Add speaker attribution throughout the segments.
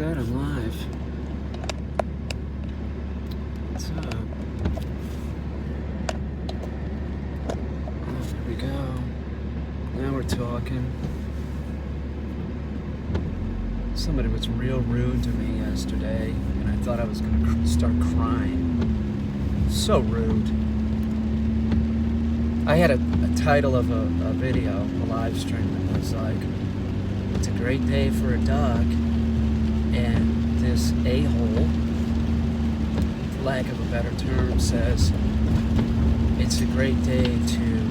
Speaker 1: good, I'm live. What's up? Oh, here we go. Now we're talking. Somebody was real rude to me yesterday, and I thought I was going to start crying. So rude. I had a title of a video, a live stream, that was like, "It's a great day for a dog," and this a-hole, for lack of a better term, says, "It's a great day to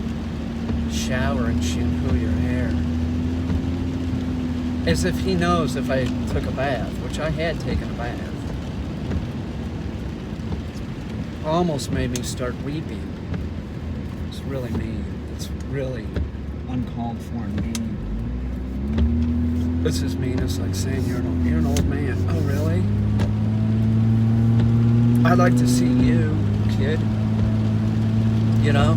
Speaker 1: shower and shampoo your hair." As if he knows if I took a bath, which I had taken a bath. Almost made me start weeping. It's really mean. It's really uncalled for and mean. It's as mean as like saying you're an old man. Oh, really? I'd like to see you, kid. You know?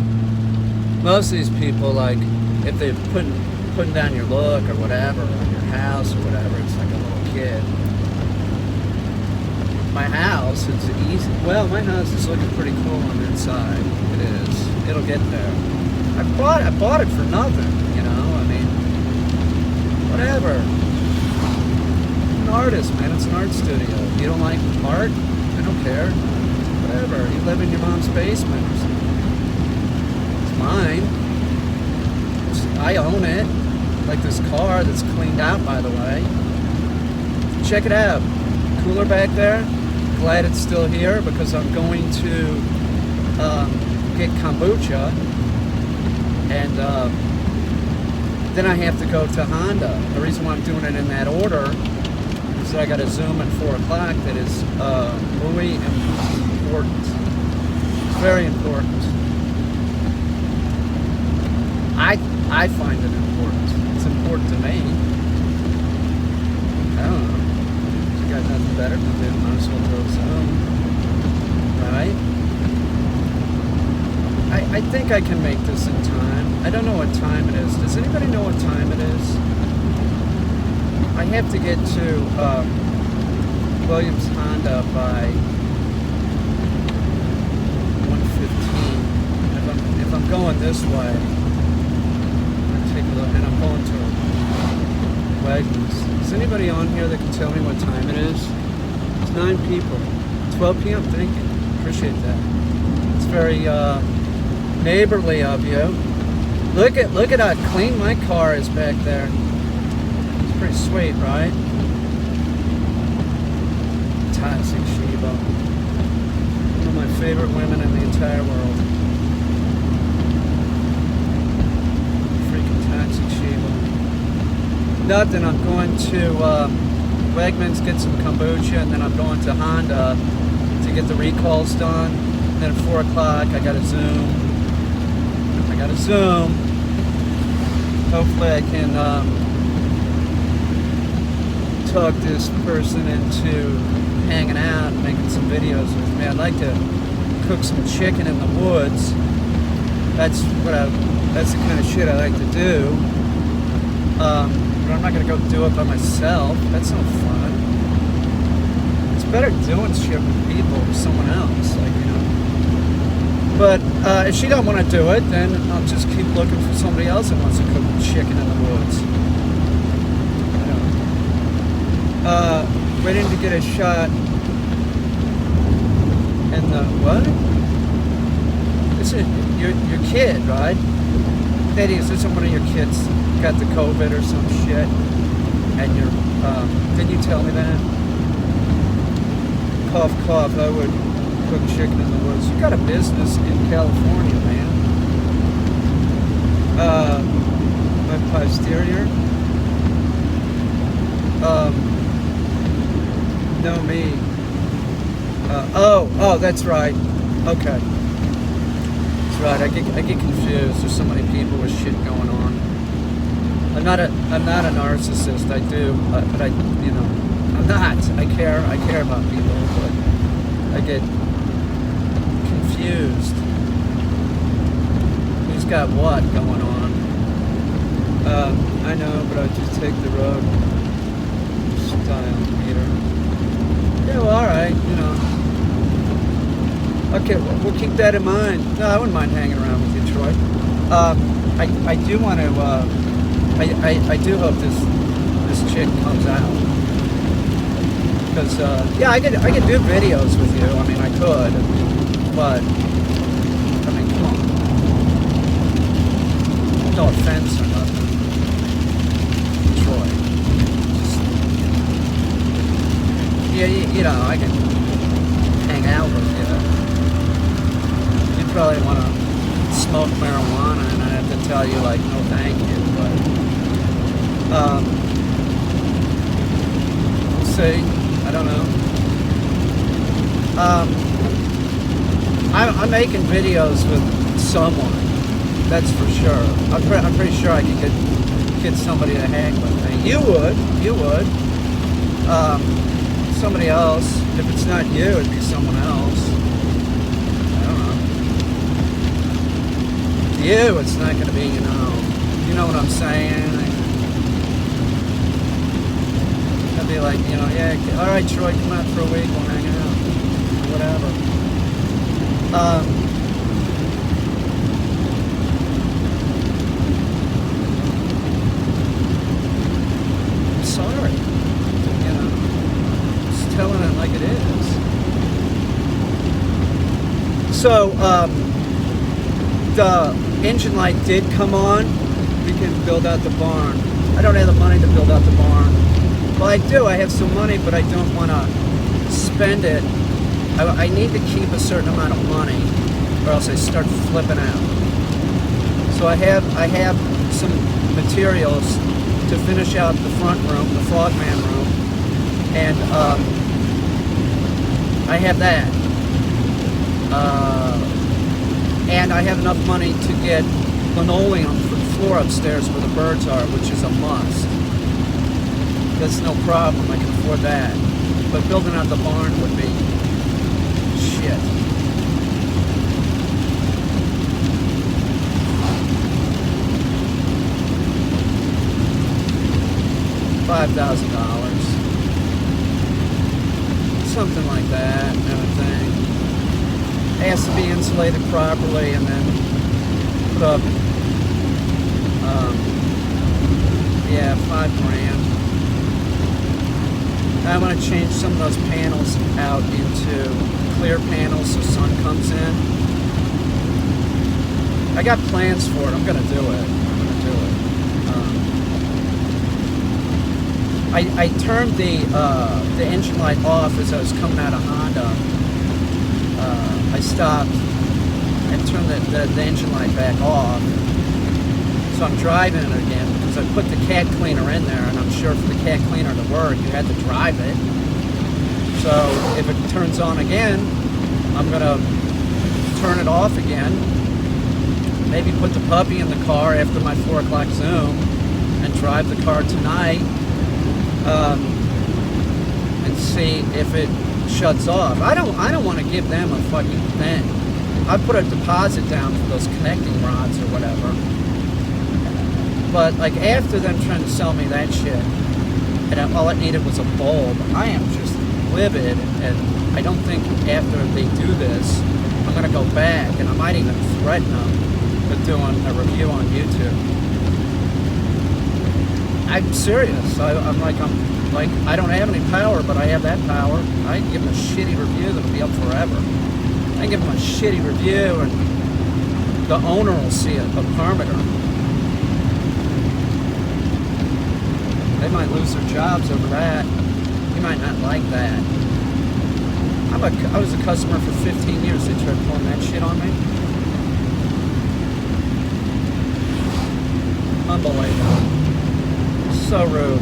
Speaker 1: Most of these people, like, if they're putting down your look or whatever, or your house or whatever, it's like a little kid. My house, it's easy. Well, my house is looking pretty cool on the inside. It is. It'll get there. I bought it for nothing, you know? I mean, whatever. I'm an artist, man. It's an art studio. You don't like art? I don't care. Whatever. You live in your mom's basement or something. It's mine. I own it. Like this car that's cleaned out, by the way. Check it out. Cooler back there. Glad it's still here because I'm going to get kombucha, and then I have to go to Honda. The reason why I'm doing it in that order is that I got a Zoom at 4 o'clock that is really important. It's very important. I find it important. It's important to me. I don't know. You got nothing better to do. Might as well go Zoom. Right? I think I can make this in time. I don't know what time it is. Does anybody know what time it is? I have to get to Williams Honda by 1:15. If I'm going this way, take a look, and I'm going to Wegmans. Is anybody on here that can tell me what time it is? It's 9 people. 12 p.m. Thank you. Appreciate that. It's very neighborly of you. Look at how clean my car is back there. It's pretty sweet, right? Toxic Shiba. One of my favorite women in the entire world. Nothing. I'm going to Wegmans, get some kombucha, and then I'm going to Honda to get the recalls done. And then at 4 o'clock, I got a Zoom. Hopefully I can talk this person into hanging out and making some videos with me. I'd like to cook some chicken in the woods. That's the kind of shit I like to do. But I'm not going to go do it by myself. That's no fun. It's better doing shit with people or someone else, like, you know. But if she don't want to do it, then I'll just keep looking for somebody else that wants to cook chicken in the woods. Waiting to get a shot in the what? This is your kid, right? Eddie, is this one of your kids got the COVID or some shit? And you're, didn't you tell me that? Cough, cough, I would cook chicken in the woods. You got a business in California, man. My posterior. No, me. Oh, that's right. Okay. That's right. I get confused. There's so many people with shit going on. I'm not a narcissist. I do, but I, you know, I'm not. I care about people, but I get confused. Who's got what going on? I know, but I just take the road style meter. keep that in mind. No, I wouldn't mind hanging around with you, Troy. I do want to. I do hope this chick comes out. Because yeah, I could do videos with you. I mean, I could, but I mean, come on. No offense or nothing, Troy. Just, yeah, you know, I can hang out with you. You probably want to smoke marijuana, and I have to tell you, like, no, thank you. But we'll see. I don't know. I'm making videos with someone. That's for sure. I'm pretty sure I could get somebody to hang with me. You would. Somebody else. If it's not you, it'd be someone else. I don't know. You, it's not going to be, you know what I'm saying? I'd be like, you know, yeah, all right, Troy, come out for a week, we'll hang out, or whatever. I'm sorry, you know, just telling it like it is. So, the engine light did come on. We can build out the barn. I don't have the money to build out the barn. Well, I do. I have some money, but I don't want to spend it. I need to keep a certain amount of money, or else I start flipping out. So I have some materials to finish out the front room, the Frogman room, and I have that. And I have enough money to get linoleum for the floor upstairs where the birds are, which is a must. That's no problem, I can afford that. But building out the barn would be shit. $5,000. Something like that, kind of thing. It has to be insulated properly and then put up, yeah, $5,000. I want to change some of those panels out into clear panels so sun comes in. I got plans for it. I'm going to do it. I turned the engine light off as I was coming out of Honda. I stopped and turned the engine light back off. So I'm driving it again because I put the cat cleaner in there, and I'm sure for the cat cleaner to work, you had to drive it. So if it turns on again, I'm gonna turn it off again. Maybe put the puppy in the car after my 4 o'clock Zoom and drive the car tonight and see if it shuts off. I don't want to give them a fucking thing. I put a deposit down for those connecting rods or whatever. But like after them trying to sell me that shit, and all it needed was a bulb, I am just livid, and I don't think after they do this, I'm gonna go back, and I might even threaten them with doing a review on YouTube. I'm serious. I'm like, I don't have any power, but I have that power. I can give them a shitty review that'll be up forever. I can give them a shitty review, and the owner will see a permitter. They might lose their jobs over that. You might not like that. I was a customer for 15 years. They tried pulling that shit on me. Unbelievable. So rude.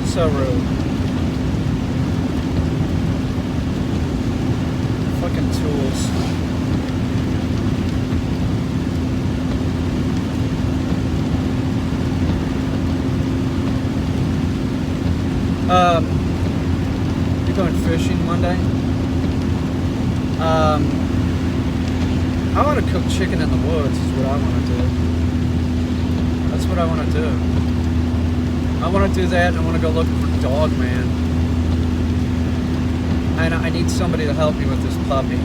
Speaker 1: So rude. Fucking tools. You're going fishing Monday? I want to cook chicken in the woods is what I want to do. That's what I want to do. I want to do that, and I want to go looking for Dog Man. And I need somebody to help me with this puppy.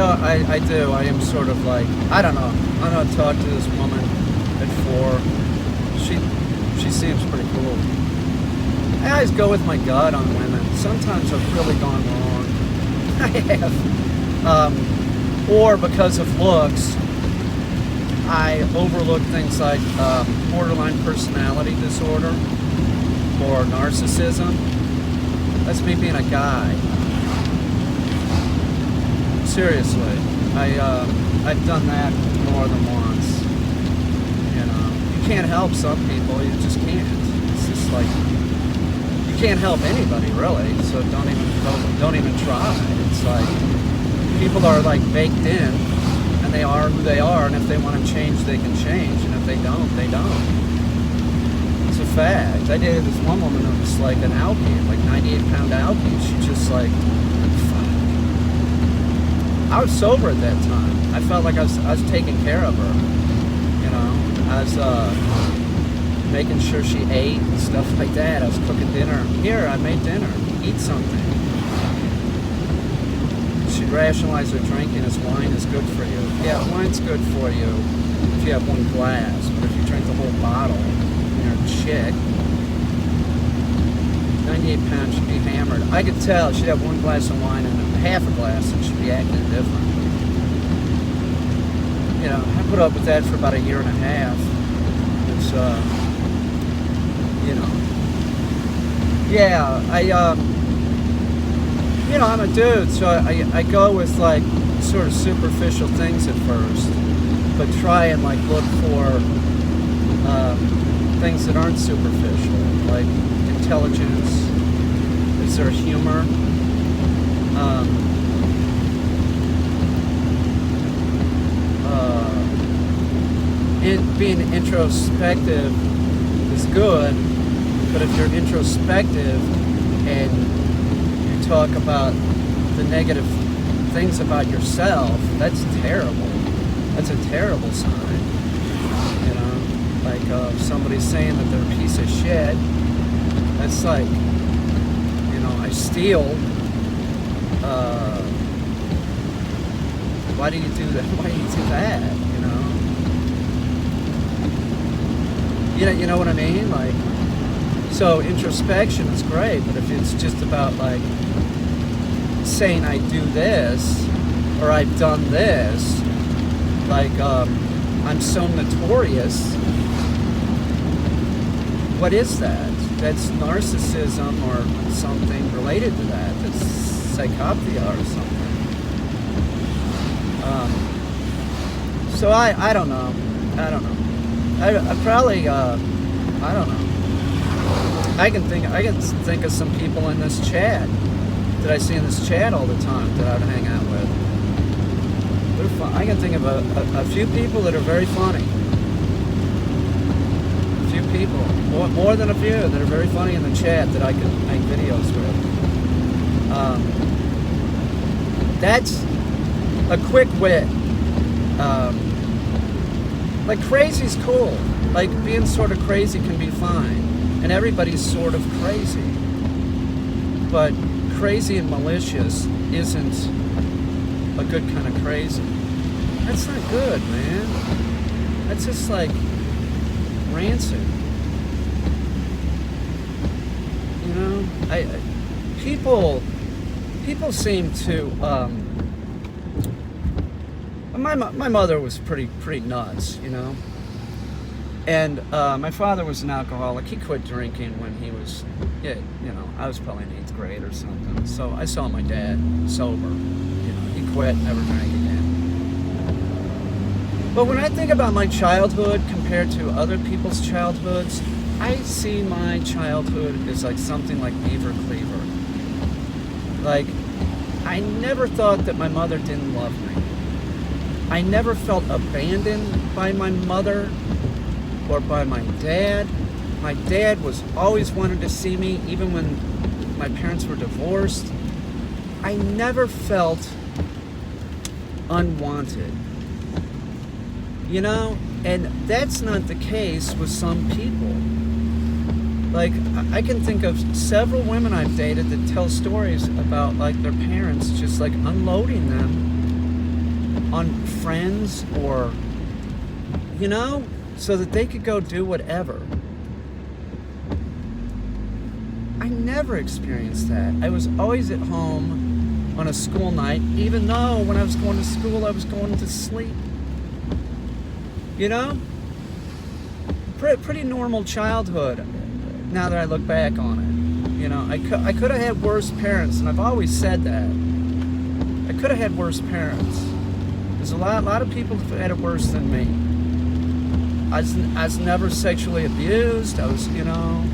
Speaker 1: I do. I am sort of like, I don't know. I'm gonna talk to this woman at 4. She seems pretty cool. I always go with my gut on women. Sometimes I've really gone wrong. I have. Or because of looks, I overlook things like borderline personality disorder or narcissism. That's me being a guy. Seriously, I've done that more than once. You know, you can't help some people. You just can't. It's just like you can't help anybody really. So don't even try. It's like people are like baked in, and they are who they are. And if they want to change, they can change. And if they don't, they don't. It's a fact. I dated this one woman that was like an alkie, like 98-pound alkie. She just like. I was sober at that time. I felt like I was taking care of her. You know, I was making sure she ate and stuff like that. I was cooking dinner. Here, I made dinner. Eat something. She'd rationalize her drinking as wine is good for you. Yeah, wine's good for you if you have one glass. But if you drink the whole bottle, you're a chick. 98 pounds, she'd be hammered. I could tell she'd have one glass of wine and half a glass and she'd be acting different. You know, I put up with that for about a year and a half. It's, you know. Yeah, you know, I'm a dude, so I go with like sort of superficial things at first, but try and like look for things that aren't superficial, like intelligence. Is there humor? Being introspective is good, but if you're introspective and you talk about the negative things about yourself, that's terrible. That's a terrible sign. You know, like somebody's saying that they're a piece of shit. That's like, you know, I steal. Why do you do that? Why do you do that? You know what I mean? Like, so introspection is great, but if it's just about like saying I do this or I've done this, like I'm so notorious. What is that? That's narcissism or something related to that. That's psychopathy or something. So I don't know. I probably I don't know. I can think of some people in this chat that I see in this chat all the time that I would hang out with. They're fun. I can think of a few people that are very funny. A few people, more than a few, that are very funny in the chat that I could make videos with. That's a quick wit. Like crazy's cool. Like being sort of crazy can be fine. And everybody's sort of crazy. But crazy and malicious isn't a good kind of crazy. That's not good, man. That's just like rancid. You know? People seem to my mother was pretty nuts, you know. And my father was an alcoholic. He quit drinking when he was, I was probably in 8th grade or something. So I saw my dad sober. You know, he quit, never drank again. But when I think about my childhood compared to other people's childhoods, I see my childhood as like something like Beaver Cleaver. Like, I never thought that my mother didn't love me. I never felt abandoned by my mother or by my dad. My dad was always wanted to see me, even when my parents were divorced. I never felt unwanted. You know? And that's not the case with some people. Like, I can think of several women I've dated that tell stories about, like, their parents just, like, unloading them on friends or, you know, so that they could go do whatever. I never experienced that. I was always at home on a school night, even though when I was going to school, I was going to sleep. You know? Pretty normal childhood, now that I look back on it. You know, I could have had worse parents, and I've always said that. I could have had worse parents. There's a lot of people who had it worse than me. I was never sexually abused. I was, you know...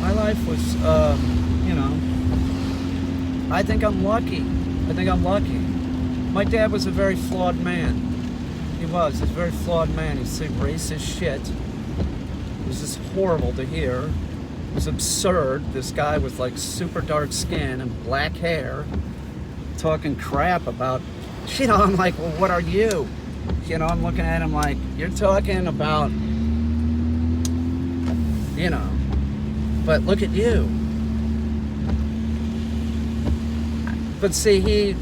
Speaker 1: My life was, you know... I think I'm lucky. My dad was a very flawed man. He was a very flawed man. He said racist shit. It was just horrible to hear. It was absurd. This guy with like super dark skin and black hair talking crap about, you know, I'm like, well, what are you? You know, I'm looking at him like, you're talking about, you know, but look at you. But see, he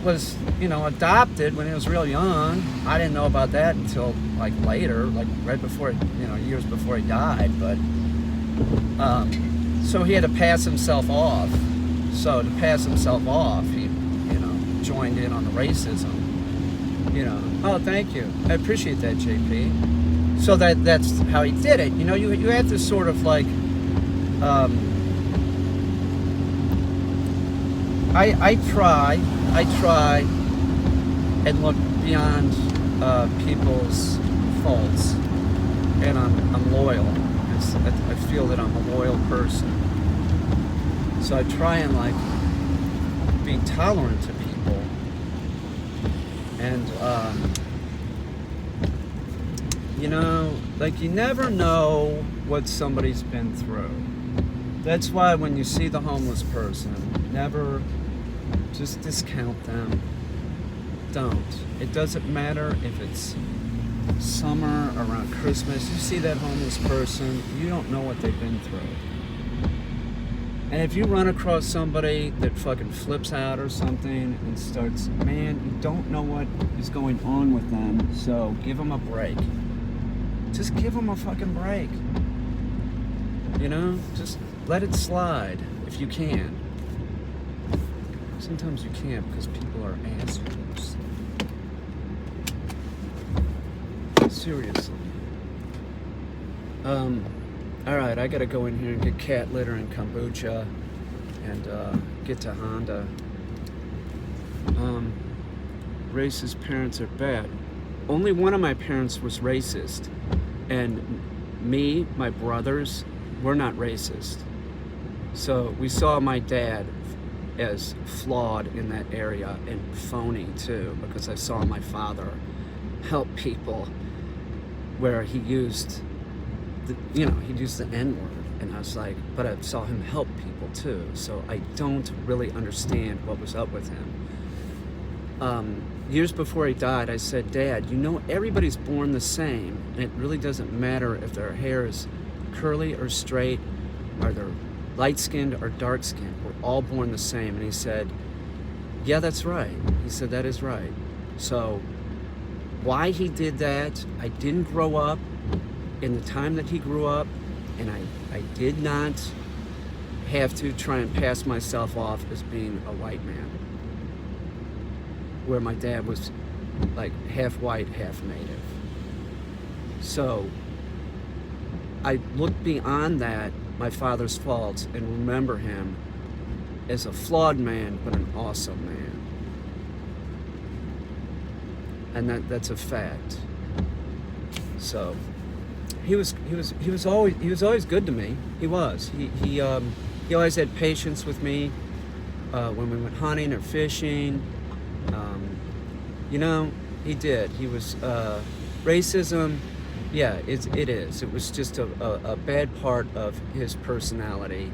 Speaker 1: was, you know, adopted when he was real young. I didn't know about that until like later, like right before, you know, years before he died. But so he had to pass himself off. So to pass himself off, he, you know, joined in on the racism. You know, oh, thank you, I appreciate that, JP. So that's how he did it. You know, you have to sort of like, I try and look beyond people's faults, and I'm loyal. I feel that I'm a loyal person, so I try and like be tolerant to people, and you know, like you never know what somebody's been through. That's why when you see the homeless person, never just discount them. Don't. It doesn't matter if it's summer, around Christmas. You see that homeless person, you don't know what they've been through. And if you run across somebody that fucking flips out or something and starts, man, you don't know what is going on with them, so give them a break. Just give them a fucking break. You know? Just let it slide if you can. Sometimes you can't because people are assholes. Seriously. Alright, I gotta go in here and get cat litter and kombucha and get to Honda. Racist parents are bad. Only one of my parents was racist. And me, my brothers, we're not racist. So we saw my dad as flawed in that area and phony too, because I saw my father help people where he used the, you know, he used the N-word, and I was like, but I saw him help people too, so I don't really understand what was up with him. Years before he died, I said, Dad, you know everybody's born the same, and it really doesn't matter if their hair is curly or straight, or they're light-skinned or dark-skinned. We're all born the same. And he said, yeah, that's right. He said, that is right. So why he did that, I didn't grow up in the time that he grew up, and I did not have to try and pass myself off as being a white man, where my dad was like half white, half native. So I look beyond that, my father's faults, and remember him as a flawed man, but an awesome man. And that's a fact. So he was always good to me. He was. He always had patience with me when we went hunting or fishing. You know, he did. He was racism. Yeah, it is. It was just a bad part of his personality.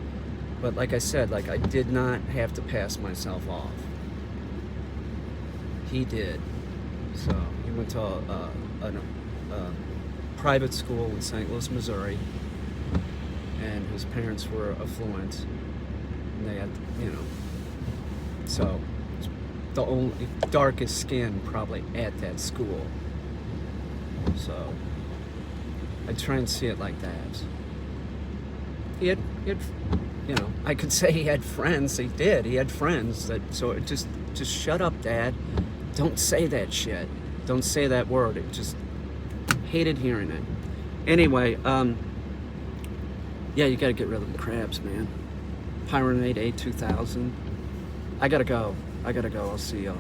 Speaker 1: But like I said, like I did not have to pass myself off. He did. So he went to a private school in St. Louis, Missouri, and his parents were affluent. And they had, you know, so the only darkest skin probably at that school. So I try and see it like that. He had, you know, I could say he had friends. He did. He had friends that. So it just shut up, Dad. Don't say that shit. Don't say that word. It just hated hearing it. Anyway, yeah, you gotta get rid of the crabs, man. Pyronate A2000. I gotta go. I'll see y'all.